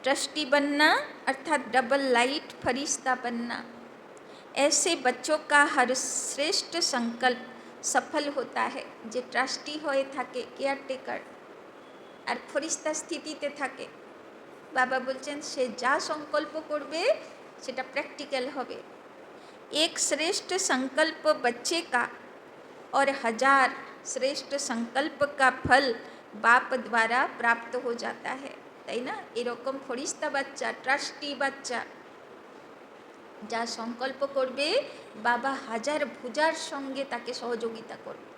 ट्रस्टी बनना अर्थात डबल लाइट फरिश्ता बनना। ऐसे बच्चों का हर श्रेष्ठ संकल्प सफल होता है जे ट्रस्टी होए थाके, केयरटेकर और फरिश्ता स्थितिते थाके। बाबा बोलছেন से जा संकल्प करबे सेटा प्रैक्टिकल होबे। एक श्रेष्ठ संकल्प बच्चे का और 1000 श्रेष्ठ संकल्प का फल बाप द्वारा प्राप्त हो जाता है, ताई ना? एरकम फरिश्ता बाच्चा, ट्रस्टी बाच्चा जा संकल्प करबे बाबा 1000 भुजार संगे ताके सहयोगिता करबे।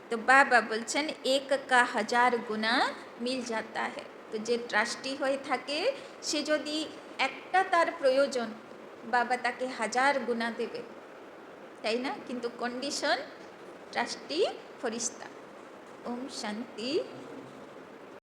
तो बाबा बोलছেন एक का 1000 गुना मिल जाता है। तो जे ट्रस्टी हये थाके से यदि एकटा तार प्रयोजन, बाबा ताके 1000 गुना देबे, ताई ना? किन्तु कंडिशन ट्रस्टी फरिश्ता। ओम शांति।